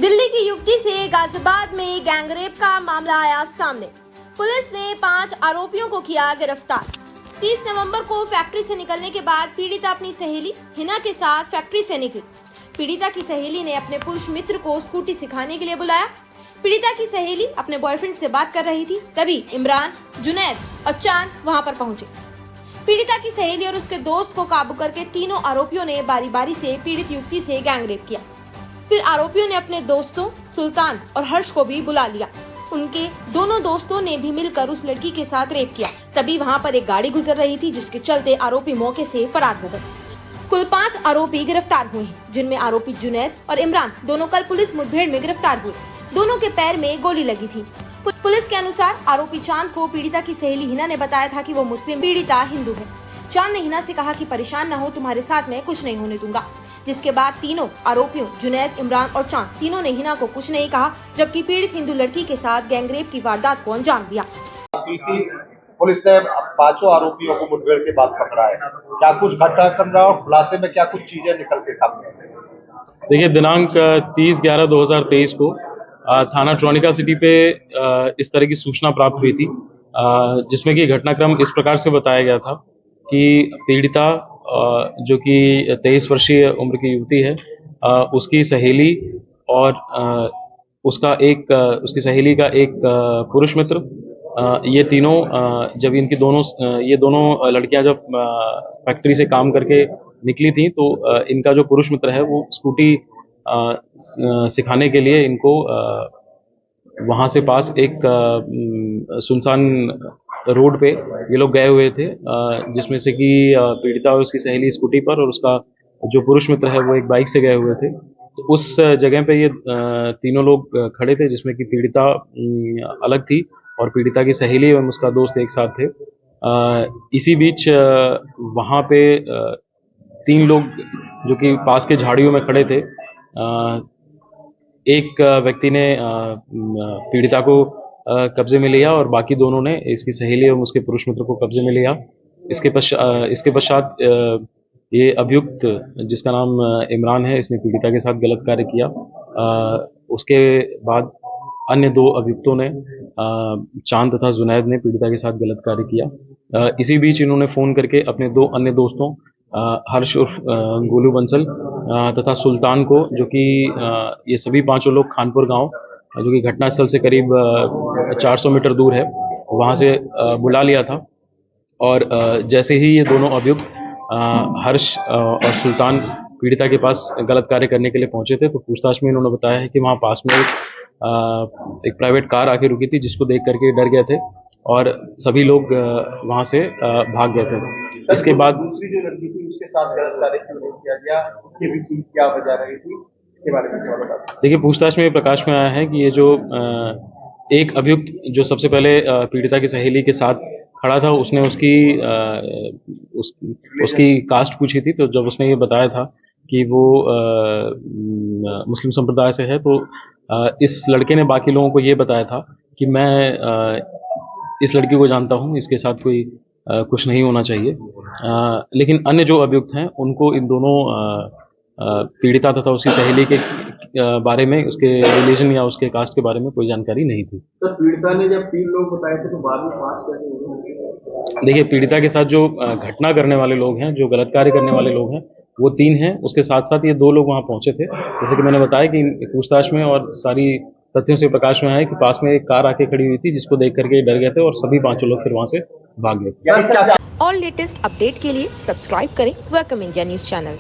दिल्ली की युवती से गाजियाबाद में गैंगरेप का मामला आया सामने। पुलिस ने 5 आरोपियों को किया गिरफ्तार। 30 नवंबर को फैक्ट्री से निकलने के बाद पीड़िता अपनी सहेली हिना के साथ फैक्ट्री से निकली। पीड़िता की सहेली ने अपने पुरुष मित्र को स्कूटी सिखाने के लिए बुलाया। पीड़िता की सहेली अपने बॉयफ्रेंड से बात कर रही थी, तभी इमरान, जुनैद और चांद वहां पर पहुंचे। पीड़िता की सहेली और उसके दोस्त को काबू करके तीनों आरोपियों ने बारी बारी से पीड़ित युवती से गैंगरेप किया। फिर आरोपियों ने अपने दोस्तों सुल्तान और हर्ष को भी बुला लिया। उनके दोनों दोस्तों ने भी मिलकर उस लड़की के साथ रेप किया। तभी वहां पर एक गाड़ी गुजर रही थी, जिसके चलते आरोपी मौके से फरार हो गए। कुल 5 आरोपी गिरफ्तार हुए हैं, जिनमें आरोपी जुनैद और इमरान दोनों कल पुलिस मुठभेड़ में गिरफ्तार हुए। दोनों के पैर में गोली लगी थी। पुलिस के अनुसार आरोपी चांद को पीड़िता की सहेली हिना ने बताया था कि वो मुस्लिम, पीड़िता हिंदू है। चांद ने हिना से कहा कि परेशान न हो, तुम्हारे साथ मैं कुछ नहीं होने दूंगा। जिसके बाद तीनों आरोपियों जुनैद, इमरान और चांद तीनों ने हिना को कुछ नहीं कहा, जबकि पीड़ित हिंदू लड़की के साथ गैंगरेप की वारदात को अंजाम दिया। पुलिस ने 5 आरोपियों को मुठभेड़ के बाद पकड़ा है। क्या कुछ घटनाक्रम रहा और खुलासे में क्या कुछ चीजें निकल के सामने आई? देखिए, दिनांक 30/11/2023 को थाना ट्रोनिका सिटी पे इस तरह की सूचना प्राप्त हुई थी, जिसमें कि घटनाक्रम इस प्रकार से बताया गया था कि पीड़िता जो कि 23 वर्षीय उम्र की युवती है, उसकी सहेली और उसकी सहेली का एक पुरुष मित्र, ये तीनों जब ये दोनों लड़कियां जब फैक्ट्री से काम करके निकली थी, तो इनका जो पुरुष मित्र है वो स्कूटी सिखाने के लिए इनको वहां से पास एक सुनसान रोड पे ये लोग गए हुए थे, जिसमें से कि पीड़िता और उसकी सहेली स्कूटी पर और उसका जो पुरुष मित्र है वो एक बाइक से गए हुए थे। तो उस जगह पे ये तीनों लोग खड़े थे, जिसमें कि पीड़िता अलग थी और पीड़िता की सहेली एवं उसका दोस्त एक साथ थे। इसी बीच वहाँ पे 3 लोग जो कि पास के झाड़ियों में खड़े थे, एक व्यक्ति ने पीड़िता को कब्जे में लिया और बाकी दोनों ने इसकी सहेली और उसके पुरुष मित्र को कब्जे में लिया। इसके पश्चात ये अभियुक्त, जिसका नाम इमरान है, इसने पीड़िता के साथ गलत कार्य किया। उसके बाद अन्य 2 अभियुक्तों ने, चांद तथा जुनैद ने, पीड़िता के साथ गलत कार्य किया। इसी बीच इन्होंने फोन करके अपने 2 अन्य दोस्तों हर्ष उर्फ गोलू बंसल तथा सुल्तान को, जो कि ये सभी 5 लोग खानपुर गांव, जो कि घटनास्थल से करीब 400 मीटर दूर है, वहां से बुला लिया था। और जैसे ही ये दोनों अभियुक्त हर्ष और सुल्तान पीड़िता के पास गलत कार्य करने के लिए पहुंचे थे, तो पूछताछ में इन्होंने बताया है कि वहां पास में एक प्राइवेट कार आके रुकी थी, जिसको देख करके डर गए थे और सभी लोग वहां से भाग गए थे। इसके बाद दूसरी जो लड़की थी उसके साथ गलत कार्य क्यों नहीं किया गया, उसके पीछे क्या वजह रही थी, इसके बारे में थोड़ा बता। देखिए, पूछताछ में प्रकाश में आया है कि ये जो एक अभियुक्त जो सबसे पहले पीड़िता की सहेली के साथ खड़ा था, उसने उसकी कास्ट पूछी थी। तो जब उसने ये बताया था कि वो मुस्लिम संप्रदाय से है, तो इस लड़के ने बाकी लोगों को ये बताया था कि मैं इस लड़की को जानता हूँ, इसके साथ कोई कुछ नहीं होना चाहिए। लेकिन अन्य जो अभियुक्त हैं, उनको इन दोनों पीड़िता तथा उसकी सहेली के बारे में, उसके रिलीजन या उसके कास्ट के बारे में कोई जानकारी नहीं थी। तो पीड़िता ने जब 3 लोग बताए थे, तो बाद में 5 कैसे हुए? देखिए, पीड़िता के साथ जो घटना करने वाले लोग हैं, जो गलत कार्य करने वाले लोग हैं, वो 3 हैं। उसके साथ साथ ये 2 लोग वहां पहुंचे थे। जैसे कि मैंने बताया कि पूछताछ में और सारी तथ्यों से प्रकाश में आया कि पास में एक कार आके खड़ी हुई थी, जिसको देख करके डर गए थे और सभी 5 लोग फिर वहां से भाग गए थे। और लेटेस्ट अपडेट के लिए सब्सक्राइब करें वेलकम इंडिया न्यूज चैनल।